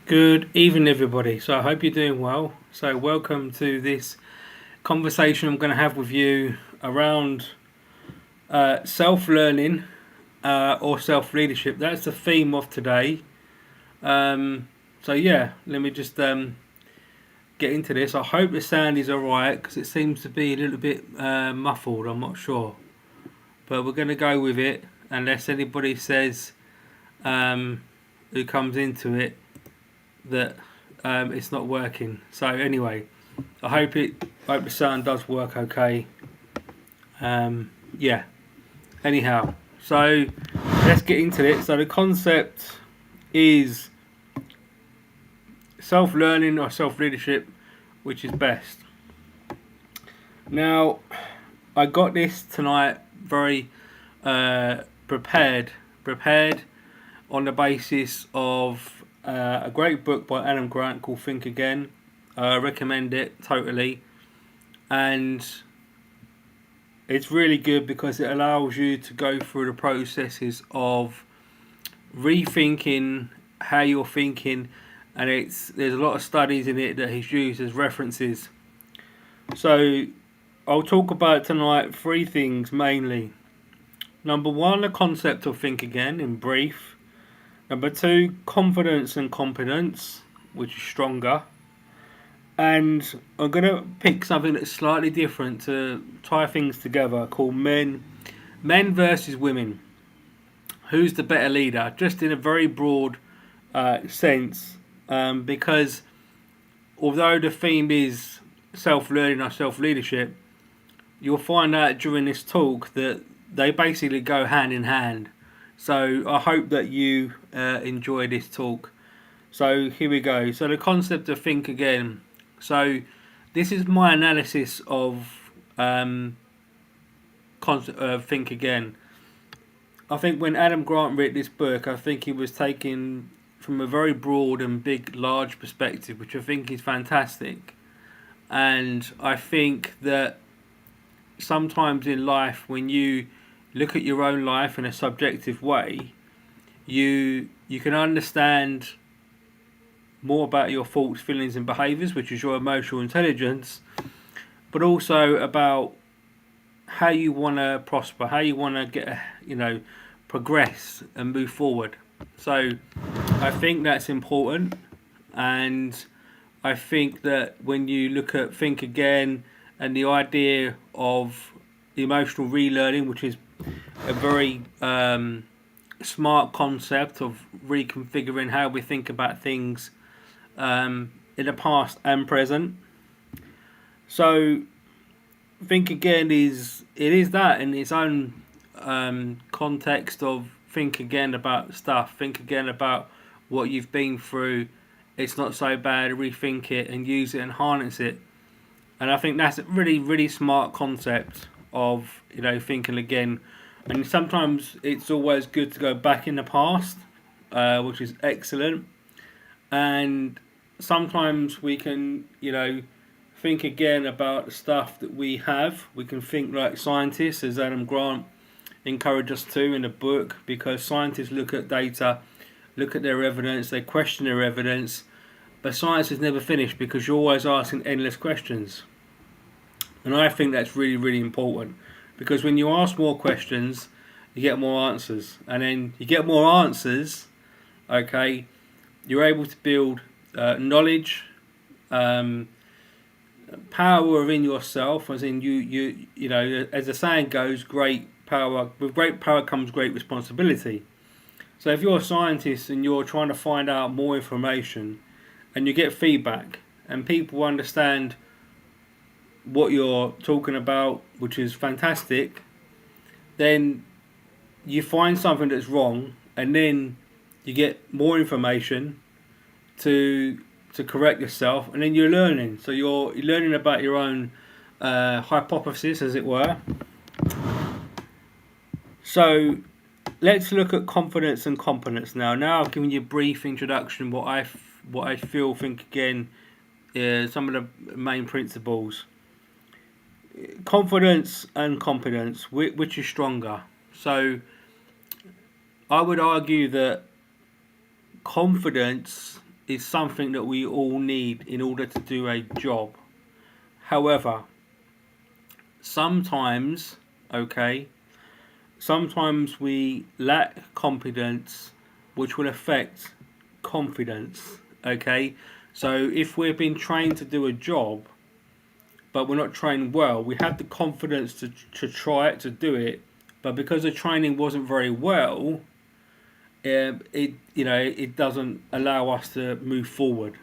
Good evening, everybody. So I hope you're doing well. So welcome to this conversation I'm going to have with you around self-learning or self-leadership. That's the theme of today. Let me just get into this. I hope the sound is alright because it seems to be a little bit muffled. I'm not sure, but we're going to go with it unless anybody says who comes into it that it's not working. So anyway, I hope the sound does work okay. Yeah. Anyhow, so let's get into it. So the concept is self-learning or self-leadership, which is best. Now, I got this tonight very prepared on the basis of a great book by Adam Grant called Think Again. I recommend it totally, and it's really good because it allows you to go through the processes of rethinking how you're thinking, and there's a lot of studies in it that he's used as references. So I'll talk about tonight three things mainly. Number one, the concept of think again in brief. Number two, confidence and competence, which is stronger. And I'm going to pick something that's slightly different to tie things together, called men versus women. Who's the better leader? Just in a very broad sense, because although the theme is self-learning or self-leadership, you'll find out during this talk that they basically go hand in hand. So I hope that you enjoy this talk. So here we go. So the concept of think again. So this is my analysis of think again. I think when Adam Grant wrote this book, I think he was taking from a very broad and big, large perspective, which I think is fantastic. And I think that sometimes in life, when you look at your own life in a subjective way, you can understand more about your thoughts, feelings and behaviours, which is your emotional intelligence, but also about how you want to prosper, how you want to progress and move forward. So I think that's important, and I think that when you look at think again and the idea of emotional relearning, which is a very smart concept of reconfiguring how we think about things in the past and present. So think again is that in its own context of think again about stuff, think again about what you've been through. It's not so bad, rethink it and use it and harness it. And I think that's a really, really smart concept of thinking again. And sometimes it's always good to go back in the past, which is excellent. And sometimes we can, think again about the stuff that we have. We can think like scientists, as Adam Grant encouraged us to in the book, because scientists look at data, look at their evidence, they question their evidence, but science is never finished because you're always asking endless questions. And I think that's really, really important, because when you ask more questions, you get more answers. And then you get more answers, okay, you're able to build knowledge, power within yourself, as in you as the saying goes, with great power comes great responsibility. So if you're a scientist and you're trying to find out more information and you get feedback and people understand what you're talking about, which is fantastic, then you find something that's wrong and then you get more information to correct yourself, and then you're learning. So you're learning about your own hypothesis, as it were. So let's look at confidence and competence now. Now I've given you a brief introduction, what I think again, some of the main principles. Confidence and competence, which is stronger? So I would argue that confidence is something that we all need in order to do a job. However, sometimes, okay, sometimes we lack competence, which will affect confidence, okay? So if we've been trained to do a job, but we're not trained well, we have the confidence to try it, to do it, but because the training wasn't very well, it doesn't allow us to move forward.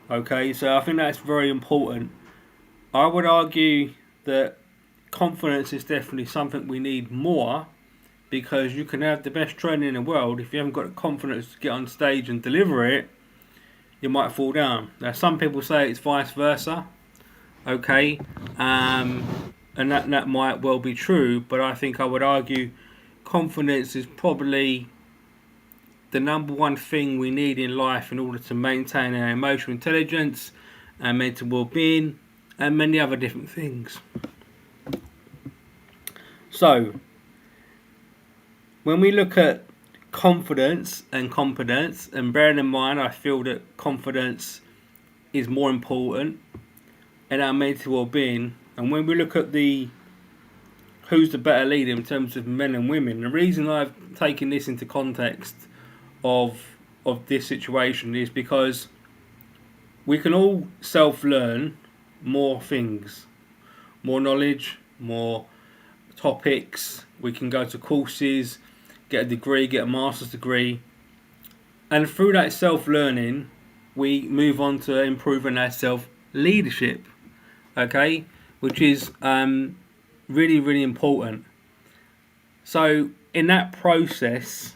Okay, so I think that's very important. I would argue that confidence is definitely something we need more, because you can have the best training in the world, if you haven't got the confidence to get on stage and deliver it, you might fall down. Now, some people say it's vice versa. Okay, and that might well be true, but I think I would argue confidence is probably the number one thing we need in life in order to maintain our emotional intelligence, our mental well-being, and many other different things. So, when we look at confidence and competence, and bearing in mind I feel that confidence is more important in our mental well-being, and when we look at who's the better leader in terms of men and women, the reason I've taken this into context of this situation is because we can all self-learn more things, more knowledge, more topics. We can go to courses, get a degree, get a master's degree, and through that self-learning we move on to improving our self-leadership, okay, which is really, really important. So in that process,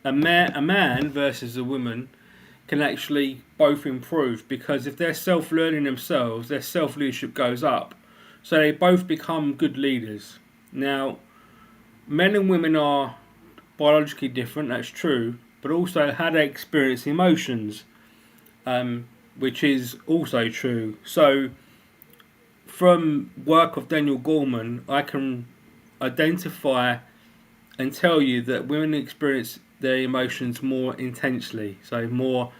a man versus a woman can actually both improve, because if they're self-learning themselves, their self-leadership goes up. So they both become good leaders. Now, men and women are biologically different, that's true, but also how they experience emotions, which is also true. So from work of Daniel Gorman, I can identify and tell you that women experience their emotions more intensely, so more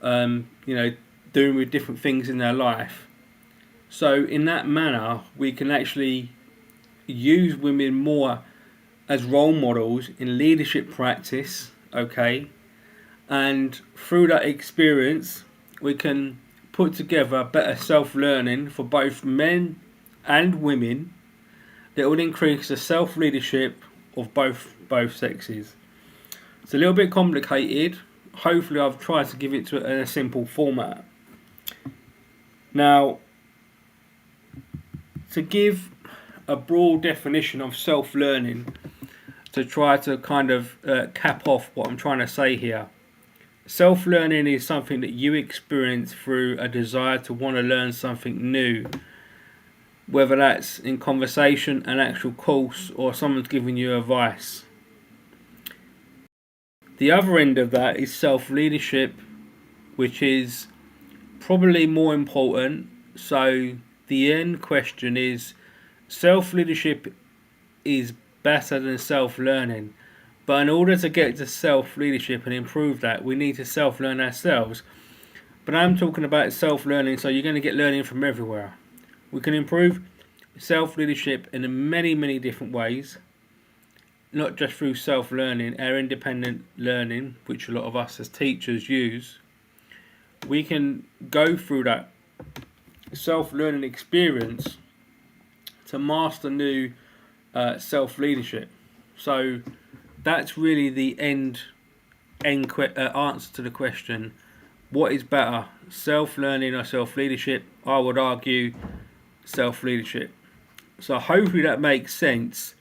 doing with different things in their life. So in that manner we can actually use women more as role models in leadership practice, okay, and through that experience we can put together better self-learning for both men and women that will increase the self-leadership of both sexes. It's a little bit complicated. Hopefully I've tried to give it to in a simple format. Now, to give a broad definition of self-learning, to try to kind of cap off what I'm trying to say here. Self-learning is something that you experience through a desire to want to learn something new, whether that's in conversation, an actual course, or someone's giving you advice. The other end of that is self-leadership, which is probably more important. So the end question is, self-leadership is better than self-learning, but in order to get to self-leadership and improve that, we need to self-learn ourselves. But I'm talking about self-learning, so you're going to get learning from everywhere. We can improve self-leadership in many, many different ways, not just through self-learning, our independent learning, which a lot of us as teachers use. We can go through that self-learning experience to master new self-leadership. So that's really the answer to the question, what is better, self-learning or self-leadership? I would argue self-leadership. So hopefully that makes sense.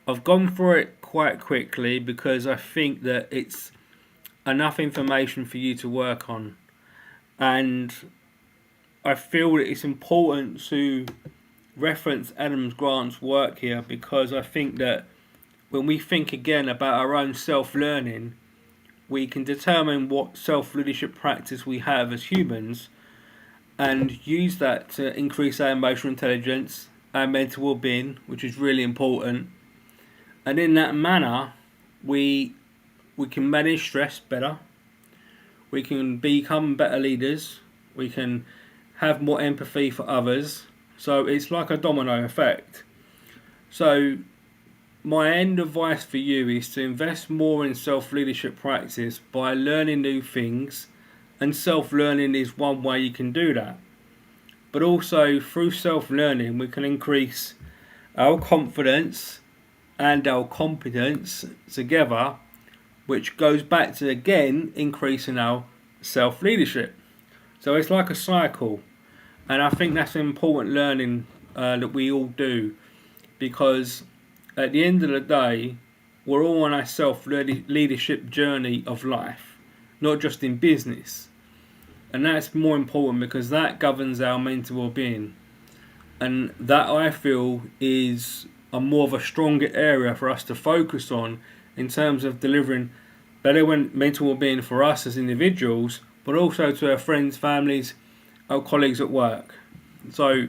I've gone through it quite quickly because I think that it's enough information for you to work on, and I feel that it's important to reference Adam Grant's work here, because I think that when we think again about our own self-learning, we can determine what self-leadership practice we have as humans and use that to increase our emotional intelligence, our mental well-being, which is really important. And in that manner, we can manage stress better. we can become better leaders, we can have more empathy for others. So it's like a domino effect. So my end advice for you is to invest more in self-leadership practice by learning new things, and self-learning is one way you can do that. But also through self-learning we can increase our confidence and our competence together, which goes back to again increasing our self-leadership. So it's like a cycle, and I think that's an important learning that we all do, because at the end of the day we're all on our self-leadership journey of life, not just in business. And that's more important because that governs our mental well-being, and that I feel is a more of a stronger area for us to focus on in terms of delivering better mental well-being for us as individuals, but also to our friends, families, our colleagues at work. So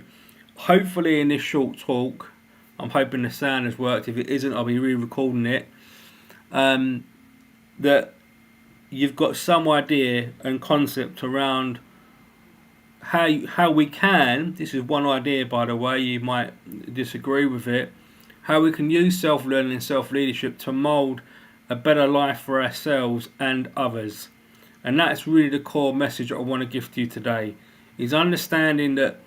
hopefully in this short talk, I'm hoping the sound has worked. If it isn't, I'll be re-recording it. That you've got some idea and concept around how we can, this is one idea by the way, you might disagree with it, how we can use self-learning and self-leadership to mould a better life for ourselves and others. And that's really the core message I want to give to you today, is understanding that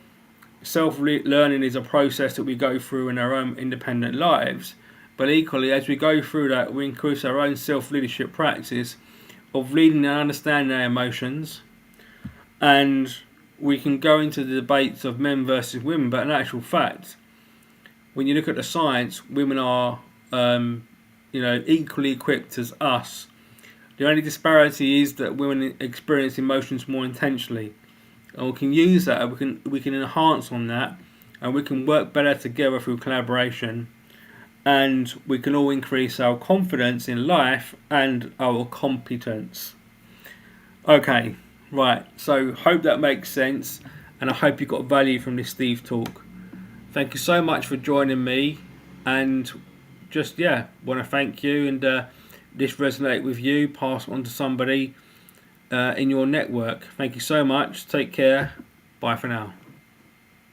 self-learning is a process that we go through in our own independent lives, but equally as we go through that we increase our own self-leadership practice of leading and understanding our emotions. And we can go into the debates of men versus women, but in actual fact, when you look at the science, women are equally equipped as us. The only disparity is that women experience emotions more intensely, and we can use that. We can enhance on that, and we can work better together through collaboration, and we can all increase our confidence in life and our competence. Okay, right. So hope that makes sense, and I hope you got value from this Steve talk. Thank you so much for joining me, and just want to thank you, and this resonate with you, pass it on to somebody in your network. Thank you so much. Take care. Bye for now.